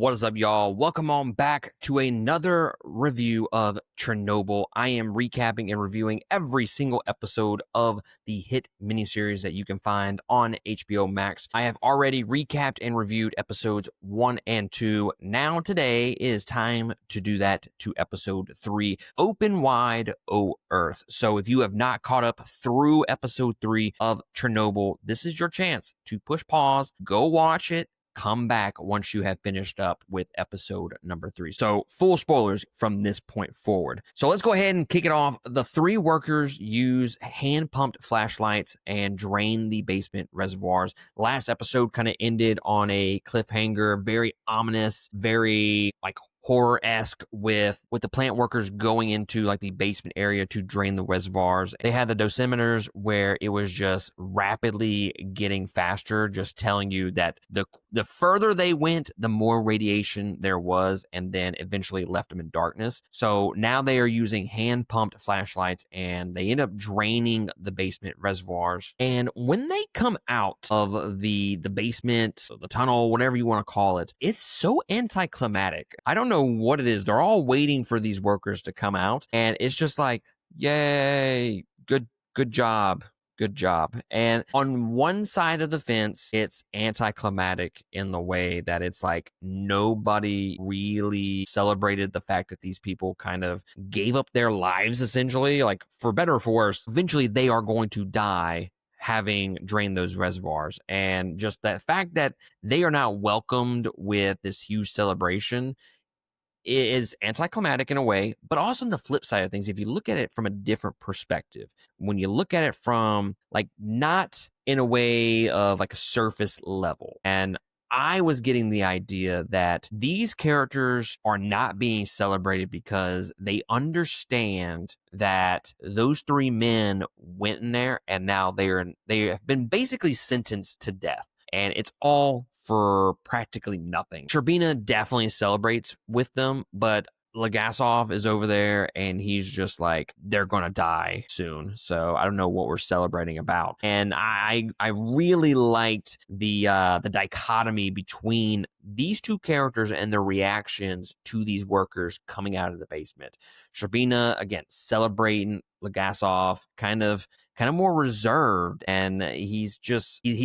What is up, y'all? Welcome on back to another review of Chernobyl. I am recapping and reviewing every single episode of the hit miniseries that you can find on HBO Max. I have already recapped and reviewed episodes 1 and 2. Now today is time to do that to episode 3, Open Wide, O Earth. So if you have not caught up through episode 3 of Chernobyl, this is your chance to push pause, go watch it, come back once you have finished up with episode number 3. So full spoilers from this point forward. So let's go ahead and kick it off. The 3 workers use hand-pumped flashlights and drain the basement reservoirs. Last episode kind of ended on a cliffhanger, very ominous, very horror-esque with the plant workers going into the basement area to drain the reservoirs. They had the dosimeters where it was just rapidly getting faster, just telling you that the further they went, the more radiation there was, and then eventually left them in darkness. So now they are using hand-pumped flashlights, and they end up draining the basement reservoirs. And when they come out of the basement, the tunnel, whatever you want to call it, it's so anticlimactic. I don't know what it is. They're all waiting for these workers to come out, and it's just like, yay, good job. Good job. And on one side of the fence, it's anticlimactic in the way that it's like nobody really celebrated the fact that these people kind of gave up their lives, essentially, like for better or for worse. Eventually, they are going to die having drained those reservoirs. And just that fact that they are not welcomed with this huge celebration is anticlimactic in a way, but also on the flip side of things, if you look at it from a different perspective, when you look at it from not in a way of a surface level, and I was getting the idea that these characters are not being celebrated because they understand that those 3 men went in there and now they have been basically sentenced to death. And it's all for practically nothing. Sherbina definitely celebrates with them, but Legasov is over there and he's just like, they're gonna die soon. So I don't know what we're celebrating about. And I really liked the dichotomy between these 2 characters and their reactions to these workers coming out of the basement. Sherbina, again, celebrating. Legasov kind of more reserved, and he's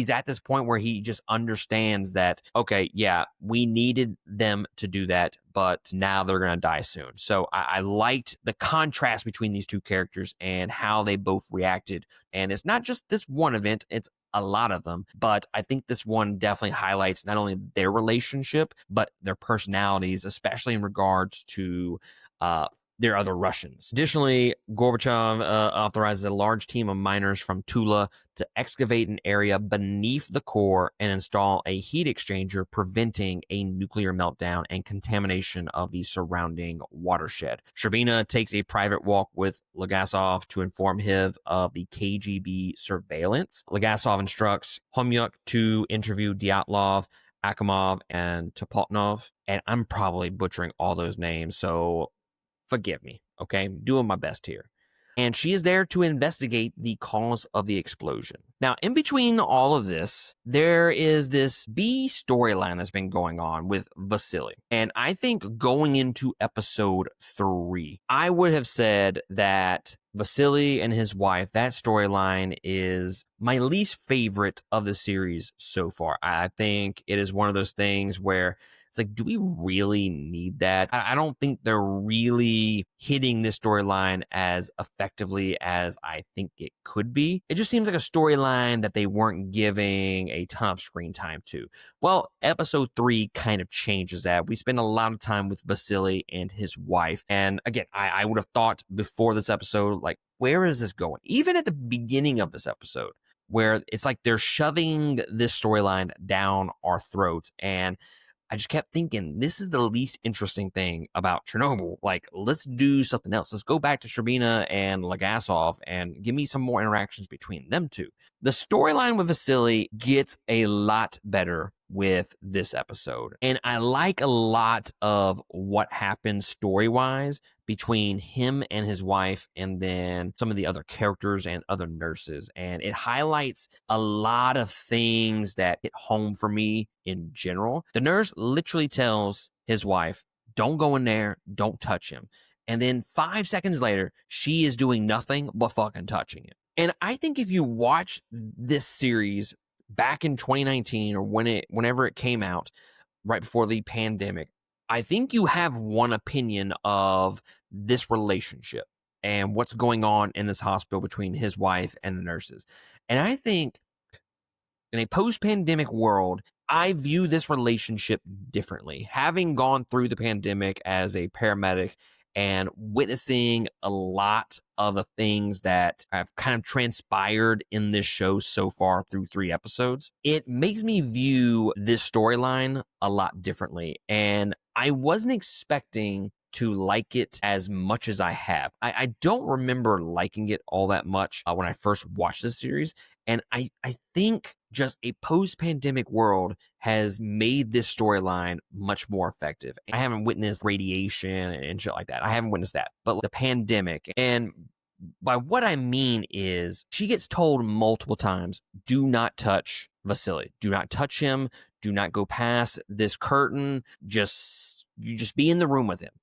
at this point where he just understands that, okay, yeah, we needed them to do that, but now they're gonna die soon. So I liked the contrast between these 2 characters and how they both reacted. And it's not just this one event, it's a lot of them, but I think this one definitely highlights not only their relationship but their personalities, especially in regards to their other Russians. Additionally, Gorbachev authorizes a large team of miners from Tula to excavate an area beneath the core and install a heat exchanger, preventing a nuclear meltdown and contamination of the surrounding watershed. Sherbina takes a private walk with Legasov to inform him of the KGB surveillance. Legasov instructs Homyuk to interview Dyatlov, Akimov, and Topotnov, and I'm probably butchering all those names, so forgive me, okay? I'm doing my best here. And she is there to investigate the cause of the explosion. Now, in between all of this, there is this B storyline that's been going on with Vasily. And I think going into episode 3, I would have said that Vasily and his wife, that storyline is my least favorite of the series so far. I think it is one of those things where it's like, do we really need that? I don't think they're really hitting this storyline as effectively as I think it could be. It just seems like a storyline that they weren't giving a ton of screen time to. Well, episode 3 kind of changes that. We spend a lot of time with Vasily and his wife. And again, I would have thought before this episode, where is this going? Even at the beginning of this episode, where it's like they're shoving this storyline down our throats. And I just kept thinking, this is the least interesting thing about Chernobyl. Let's do something else. Let's go back to Sherbina and Legasov and give me some more interactions between them 2. The storyline with Vasily gets a lot better with this episode. And I like a lot of what happened story-wise between him and his wife, and then some of the other characters and other nurses. And it highlights a lot of things that hit home for me in general. The nurse literally tells his wife, don't go in there, don't touch him. And then 5 seconds later, she is doing nothing but fucking touching him. And I think if you watch this series back in 2019 or whenever it came out, right before the pandemic, I think you have one opinion of this relationship and what's going on in this hospital between his wife and the nurses. And I think in a post-pandemic world, I view this relationship differently. Having gone through the pandemic as a paramedic and witnessing a lot of the things that have kind of transpired in this show so far through 3 episodes, it makes me view this storyline a lot differently. And I wasn't expecting to like it as much as I have. I don't remember liking it all that much when I first watched this series. And I think just a post-pandemic world has made this storyline much more effective. I haven't witnessed radiation and shit like that. I haven't witnessed that. But the pandemic, and by what I mean is she gets told multiple times, do not touch Vasily. Do not touch him. Do not go past this curtain. You just be in the room with him.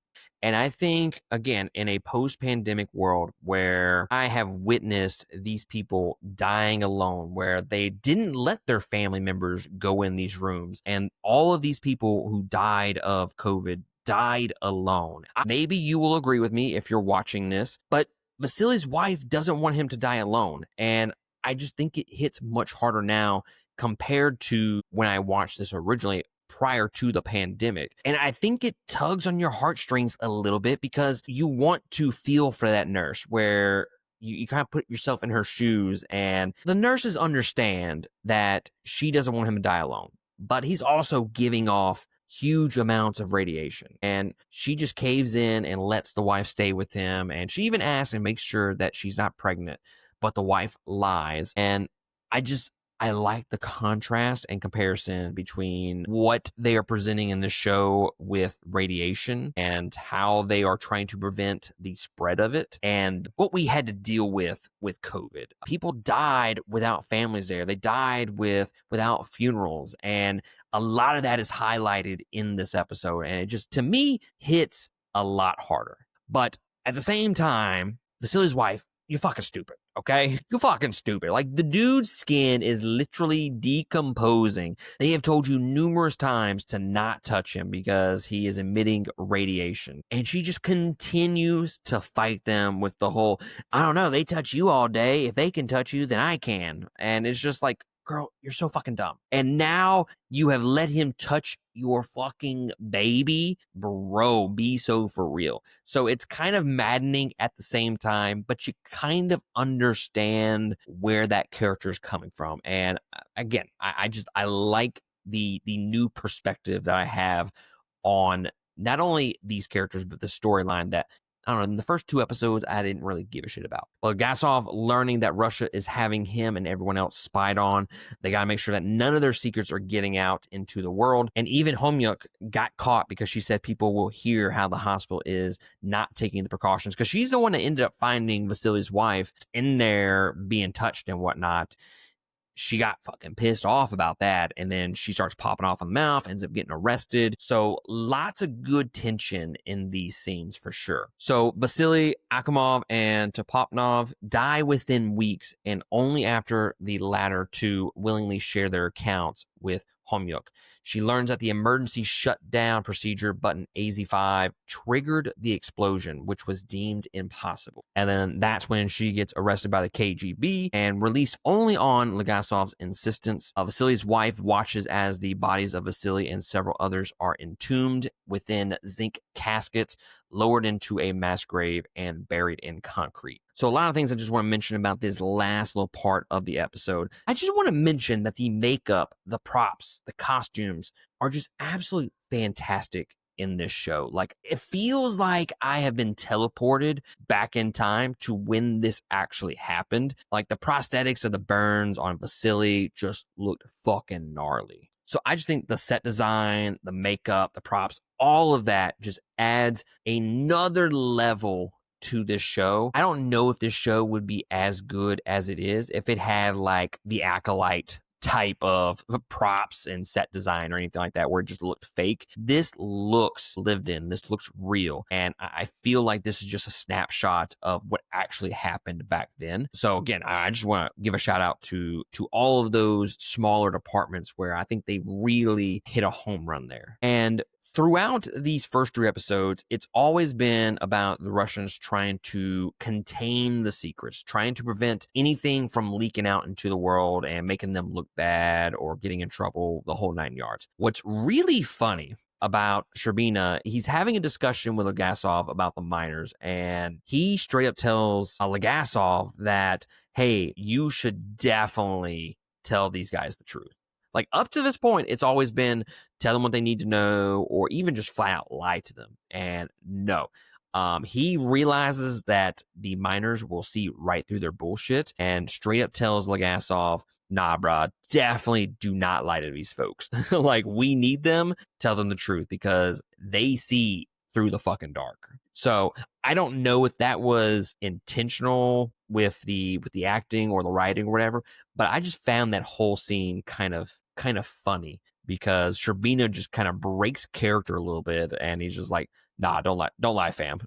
And I think, again, in a post-pandemic world where I have witnessed these people dying alone, where they didn't let their family members go in these rooms, and all of these people who died of COVID died alone. Maybe you will agree with me if you're watching this, but Vasily's wife doesn't want him to die alone. And I just think it hits much harder now compared to when I watched this originally, prior to the pandemic. And I think it tugs on your heartstrings a little bit because you want to feel for that nurse, where you kind of put yourself in her shoes, and the nurses understand that she doesn't want him to die alone, but he's also giving off huge amounts of radiation, and she just caves in and lets the wife stay with him. And she even asks and makes sure that she's not pregnant, but the wife lies. And I like the contrast and comparison between what they are presenting in the show with radiation and how they are trying to prevent the spread of it, and what we had to deal with COVID. People died without families there. They died without funerals. And a lot of that is highlighted in this episode. And it just, to me, hits a lot harder. But at the same time, Vasily's wife, you're fucking stupid, okay? You're fucking stupid. Like, the dude's skin is literally decomposing. They have told you numerous times to not touch him because he is emitting radiation. And she just continues to fight them with the whole, I don't know, they touch you all day. If they can touch you, then I can. And it's just like, girl, you're so fucking dumb. And now you have let him touch your fucking baby. Bro, be so for real. So it's kind of maddening at the same time, but you kind of understand where that character is coming from. And again, I like the new perspective that I have on not only these characters, but the storyline that, I don't know, in the first 2 episodes, I didn't really give a shit about. Well, Legasov learning that Russia is having him and everyone else spied on. They got to make sure that none of their secrets are getting out into the world. And even Homyuk got caught because she said people will hear how the hospital is not taking the precautions, because she's the one that ended up finding Vasily's wife in there being touched and whatnot. She got fucking pissed off about that, and then she starts popping off in the mouth, ends up getting arrested. So lots of good tension in these scenes for sure. So Vasily, Akimov, and Topopnov die within weeks, and only after the latter two willingly share their accounts with Homyuk. She learns that the emergency shutdown procedure button AZ5 triggered the explosion, which was deemed impossible. And then that's when she gets arrested by the KGB and released only on Legasov's insistence. Vasily's wife watches as the bodies of Vasily and several others are entombed within zinc caskets, lowered into a mass grave, and buried in concrete. So a lot of things I just want to mention about this last little part of the episode. I just want to mention that the makeup, the props, the costumes are just absolutely fantastic in this show. Like, it feels like I have been teleported back in time to when this actually happened. Like, the prosthetics of the burns on Vasily just looked fucking gnarly. So I just think the set design, the makeup, the props, all of that just adds another level to this show. I don't know if this show would be as good as it is if it had like the Acolyte type of props and set design or anything like that where it just looked fake. This looks lived in. This looks real. And I feel like this is just a snapshot of what actually happened back then. So again, I just want to give a shout out to all of those smaller departments where I think they really hit a home run there. And throughout these first 3 episodes, it's always been about the Russians trying to contain the secrets, trying to prevent anything from leaking out into the world and making them look bad or getting in trouble, the whole 9 yards. What's really funny about Sherbina, he's having a discussion with Legasov about the miners, and he straight up tells Legasov that, hey, you should definitely tell these guys the truth. Like up to this point, it's always been tell them what they need to know or even just flat out lie to them. And no, he realizes that the miners will see right through their bullshit and straight up tells Legasov, nah, brah, definitely do not lie to these folks. Like, we need them, tell them the truth because they see through the fucking dark. So I don't know if that was intentional with the acting or the writing or whatever, but I just found that whole scene kind of funny because Sherbina just kind of breaks character a little bit and he's just like, nah, don't lie, fam.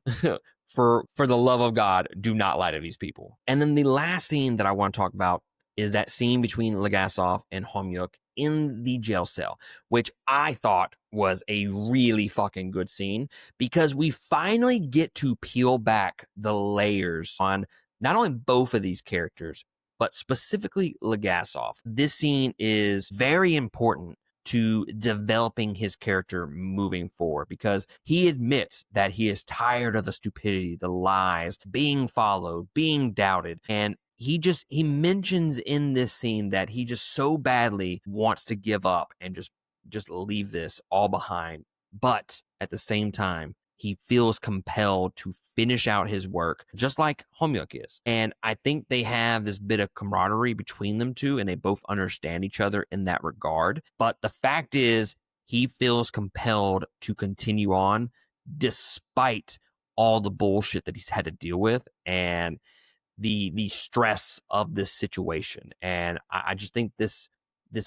For the love of God, do not lie to these people. And then the last scene that I want to talk about is that scene between Legasov and Homyuk in the jail cell, which I thought was a really fucking good scene because we finally get to peel back the layers on not only both of these characters, but specifically Legasov. This scene is very important to developing his character moving forward because he admits that he is tired of the stupidity, the lies, being followed, being doubted, and he mentions in this scene that he just so badly wants to give up and just leave this all behind. But at the same time, he feels compelled to finish out his work, just like Homyuk is. And I think they have this bit of camaraderie between them two, and they both understand each other in that regard. But the fact is, he feels compelled to continue on despite all the bullshit that he's had to deal with and the stress of this situation. And I just think this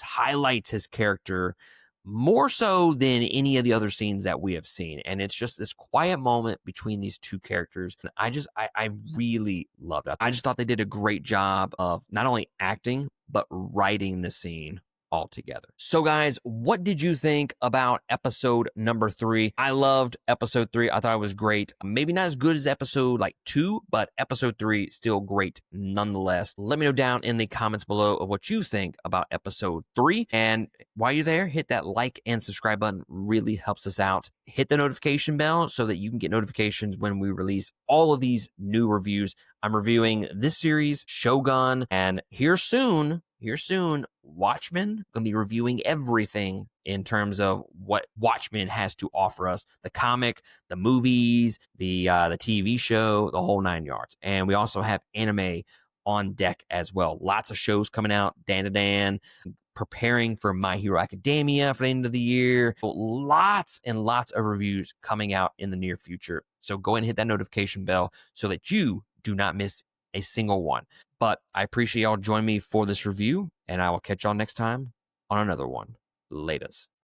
highlights his character more so than any of the other scenes that we have seen. And it's just this quiet moment between these two characters. And I really loved it. I just thought they did a great job of not only acting, but writing the scene all together. So guys, what did you think about episode number 3? I loved episode 3. I thought it was great. Maybe not as good as episode like 2, but episode 3 still great nonetheless. Let me know down in the comments below of what you think about episode 3. And while you're there, hit that like and subscribe button. Really helps us out. Hit the notification bell so that you can get notifications when we release all of these new reviews. I'm reviewing this series, Shogun, and here soon, Watchmen. Gonna be reviewing everything in terms of what Watchmen has to offer us: the comic, the movies, the TV show, the whole 9 yards. And we also have anime on deck as well. Lots of shows coming out. Dan, preparing for My Hero Academia for the end of the year. Lots and lots of reviews coming out in the near future. So go ahead and hit that notification bell so that you do not miss a single one. But I appreciate y'all joining me for this review, and I will catch y'all next time on another one. Latest.